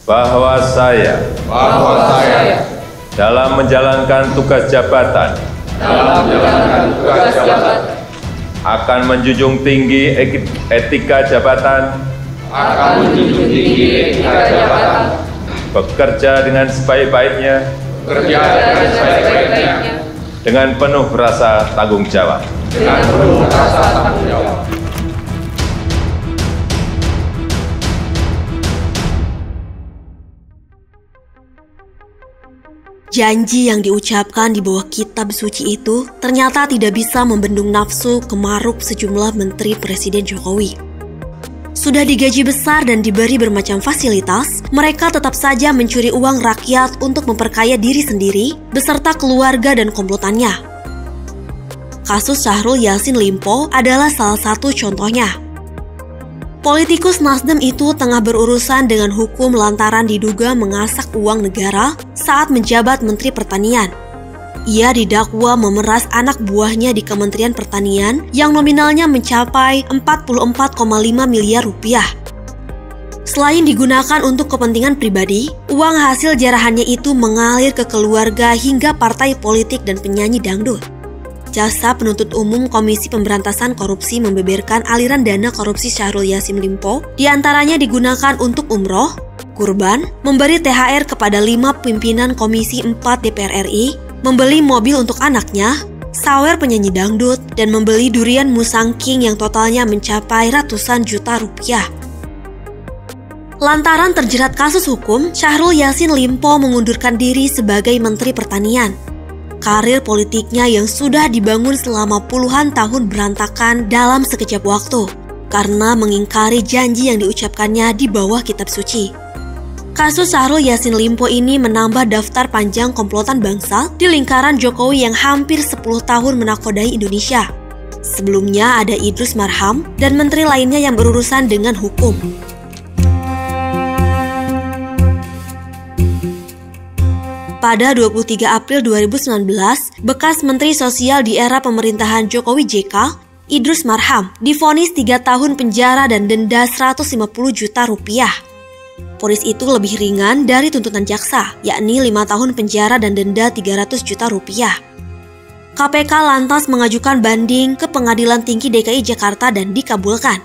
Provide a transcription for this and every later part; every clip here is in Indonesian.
bahwa saya dalam menjalankan tugas jabatan akan menjunjung tinggi etika jabatan, bekerja dengan sebaik-baiknya, dengan penuh rasa tanggung jawab. Janji yang diucapkan di bawah kitab suci itu ternyata tidak bisa membendung nafsu kemaruk sejumlah menteri Presiden Jokowi. Sudah digaji besar dan diberi bermacam fasilitas, mereka tetap saja mencuri uang rakyat untuk memperkaya diri sendiri beserta keluarga dan komplotannya. Kasus Syahrul Yassin Limpo adalah salah satu contohnya. Politikus Nasdem itu tengah berurusan dengan hukum lantaran diduga mengasak uang negara saat menjabat Menteri Pertanian. Ia didakwa memeras anak buahnya di Kementerian Pertanian yang nominalnya mencapai 44,5 miliar rupiah. Selain digunakan untuk kepentingan pribadi, uang hasil jarahannya itu mengalir ke keluarga hingga partai politik dan penyanyi dangdut. Jaksa Penuntut Umum Komisi Pemberantasan Korupsi membeberkan aliran dana korupsi Syahrul Yassin Limpo diantaranya digunakan untuk umroh, kurban, memberi THR kepada 5 pimpinan Komisi 4 DPR RI, membeli mobil untuk anaknya, sawer penyanyi dangdut, dan membeli durian Musang King yang totalnya mencapai ratusan juta rupiah. Lantaran terjerat kasus hukum, Syahrul Yassin Limpo mengundurkan diri sebagai Menteri Pertanian. Karir politiknya yang sudah dibangun selama puluhan tahun berantakan dalam sekejap waktu karena mengingkari janji yang diucapkannya di bawah kitab suci. Kasus Syahrul Yassin Limpo ini menambah daftar panjang komplotan bangsa di lingkaran Jokowi yang hampir 10 tahun menakodai Indonesia. Sebelumnya ada Idrus Marham dan menteri lainnya yang berurusan dengan hukum. Pada 23 April 2019, bekas Menteri Sosial di era pemerintahan Jokowi JK, Idrus Marham, divonis 3 tahun penjara dan denda 150 juta rupiah. Vonis itu lebih ringan dari tuntutan jaksa, yakni 5 tahun penjara dan denda 300 juta rupiah. KPK lantas mengajukan banding ke Pengadilan Tinggi DKI Jakarta dan dikabulkan.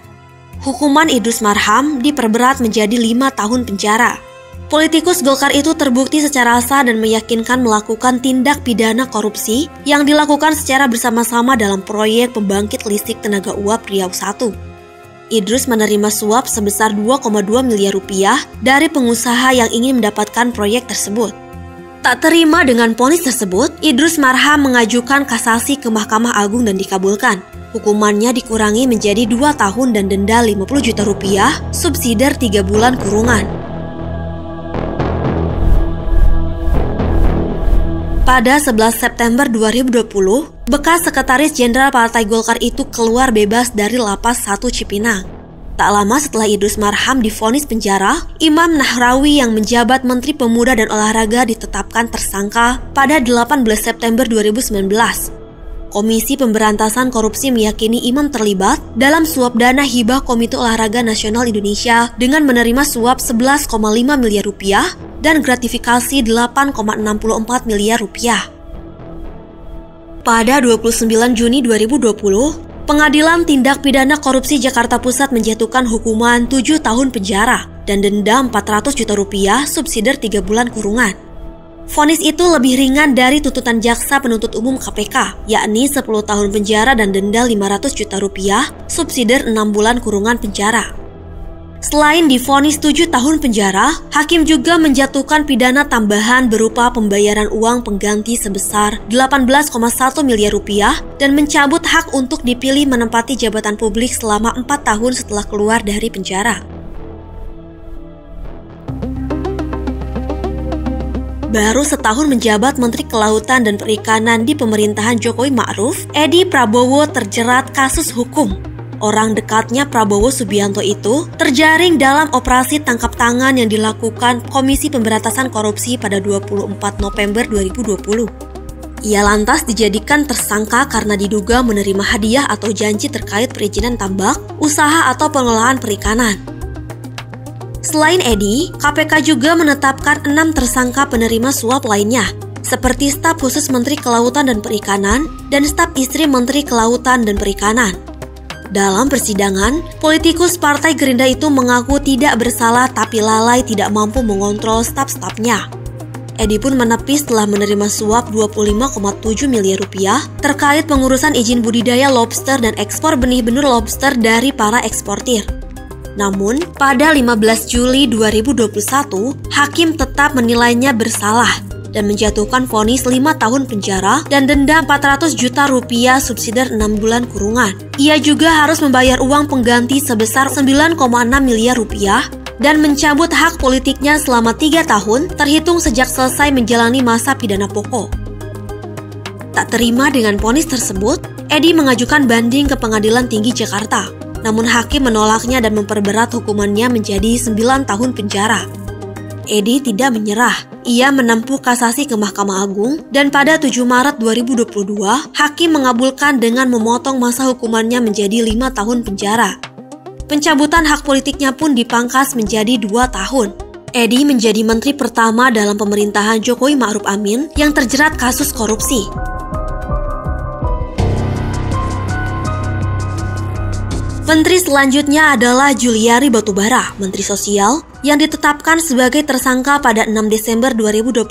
Hukuman Idrus Marham diperberat menjadi 5 tahun penjara. Politikus Golkar itu terbukti secara sah dan meyakinkan melakukan tindak pidana korupsi yang dilakukan secara bersama-sama dalam proyek pembangkit listrik tenaga uap Riau I. Idrus menerima suap sebesar 2,2 miliar rupiah dari pengusaha yang ingin mendapatkan proyek tersebut. Tak terima dengan vonis tersebut, Idrus Marham mengajukan kasasi ke Mahkamah Agung dan dikabulkan. Hukumannya dikurangi menjadi 2 tahun dan denda 50 juta rupiah, subsidiar 3 bulan kurungan. Pada 11 September 2020, bekas Sekretaris Jenderal Partai Golkar itu keluar bebas dari Lapas 1 Cipinang. Tak lama setelah Idrus Marham divonis penjara, Imam Nahrawi yang menjabat Menteri Pemuda dan Olahraga ditetapkan tersangka pada 18 September 2019. Komisi Pemberantasan Korupsi meyakini Imam terlibat dalam suap dana hibah Komite Olahraga Nasional Indonesia dengan menerima suap 11,5 miliar rupiah dan gratifikasi 8,64 miliar rupiah. Pada 29 Juni 2020, Pengadilan Tindak Pidana Korupsi Jakarta Pusat menjatuhkan hukuman 7 tahun penjara dan denda 400 juta rupiah subsidiar 3 bulan kurungan. Vonis itu lebih ringan dari tuntutan Jaksa Penuntut Umum KPK, yakni 10 tahun penjara dan denda 500 juta rupiah subsidiar 6 bulan kurungan penjara. Selain divonis 7 tahun penjara, hakim juga menjatuhkan pidana tambahan berupa pembayaran uang pengganti sebesar 18,1 miliar rupiah dan mencabut hak untuk dipilih menempati jabatan publik selama 4 tahun setelah keluar dari penjara. Baru setahun menjabat Menteri Kelautan dan Perikanan di pemerintahan Jokowi Ma'ruf, Edi Prabowo terjerat kasus hukum. Orang dekatnya Prabowo Subianto itu terjaring dalam operasi tangkap tangan yang dilakukan Komisi Pemberantasan Korupsi pada 24 November 2020. Ia lantas dijadikan tersangka karena diduga menerima hadiah atau janji terkait perizinan tambak, usaha atau pengelolaan perikanan. Selain Edi, KPK juga menetapkan 6 tersangka penerima suap lainnya, seperti staf khusus Menteri Kelautan dan Perikanan dan staf istri Menteri Kelautan dan Perikanan. Dalam persidangan, politikus Partai Gerindra itu mengaku tidak bersalah tapi lalai tidak mampu mengontrol staf-stafnya. Edi pun menepis telah menerima suap 25,7 miliar rupiah terkait pengurusan izin budidaya lobster dan ekspor benih benur lobster dari para eksportir. Namun, pada 15 Juli 2021, hakim tetap menilainya bersalah dan menjatuhkan vonis 5 tahun penjara dan denda 400 juta rupiah subsidi 6 bulan kurungan. Ia juga harus membayar uang pengganti sebesar 9,6 miliar rupiah dan mencabut hak politiknya selama 3 tahun terhitung sejak selesai menjalani masa pidana pokok. Tak terima dengan vonis tersebut, Edi mengajukan banding ke Pengadilan Tinggi Jakarta. Namun hakim menolaknya dan memperberat hukumannya menjadi 9 tahun penjara. Edi tidak menyerah. Ia menempuh kasasi ke Mahkamah Agung dan pada 7 Maret 2022, hakim mengabulkan dengan memotong masa hukumannya menjadi 5 tahun penjara. Pencabutan hak politiknya pun dipangkas menjadi 2 tahun. Edi menjadi menteri pertama dalam pemerintahan Jokowi Ma'ruf Amin yang terjerat kasus korupsi. Menteri selanjutnya adalah Juliari Batubara, Menteri Sosial, yang ditetapkan sebagai tersangka pada 6 Desember 2020.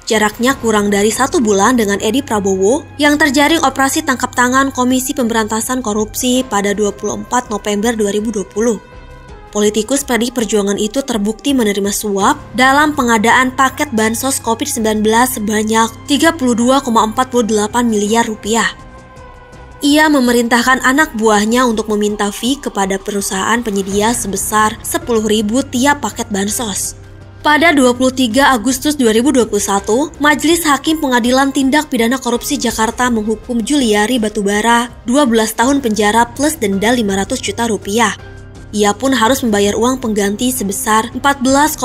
Jaraknya kurang dari 1 bulan dengan Edi Prabowo yang terjaring operasi tangkap tangan Komisi Pemberantasan Korupsi pada 24 November 2020. Politikus PDI Perjuangan itu terbukti menerima suap dalam pengadaan paket bansos COVID-19 sebanyak 32,48 miliar rupiah. Ia memerintahkan anak buahnya untuk meminta fee kepada perusahaan penyedia sebesar 10.000 tiap paket bansos. Pada 23 Agustus 2021, Majelis Hakim Pengadilan Tindak Pidana Korupsi Jakarta menghukum Juliari Batubara 12 tahun penjara plus denda 500 juta rupiah. Ia pun harus membayar uang pengganti sebesar 14,59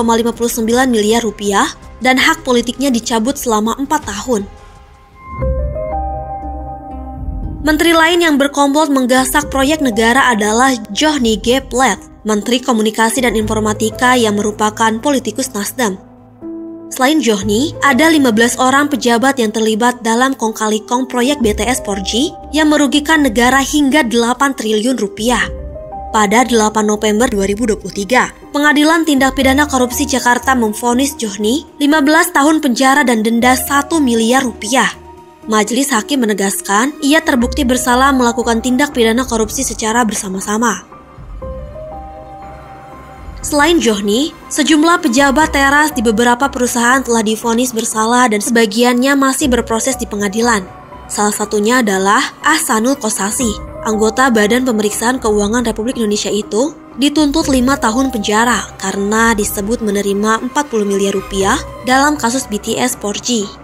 miliar rupiah dan hak politiknya dicabut selama 4 tahun. Menteri lain yang berkomplot menggasak proyek negara adalah Johnny G. Plate, Menteri Komunikasi dan Informatika yang merupakan politikus Nasdem. Selain Johnny, ada 15 orang pejabat yang terlibat dalam kong-kali-kong proyek BTS 4G yang merugikan negara hingga 8 triliun rupiah. Pada 8 November 2023, Pengadilan Tindak Pidana Korupsi Jakarta memvonis Johnny 15 tahun penjara dan denda 1 miliar rupiah. Majelis Hakim menegaskan ia terbukti bersalah melakukan tindak pidana korupsi secara bersama-sama. Selain Johnny, sejumlah pejabat teras di beberapa perusahaan telah divonis bersalah dan sebagiannya masih berproses di pengadilan. Salah satunya adalah Ahsanul Kossasi, anggota Badan Pemeriksaan Keuangan Republik Indonesia itu, dituntut 5 tahun penjara karena disebut menerima 40 miliar rupiah dalam kasus BTS 4G.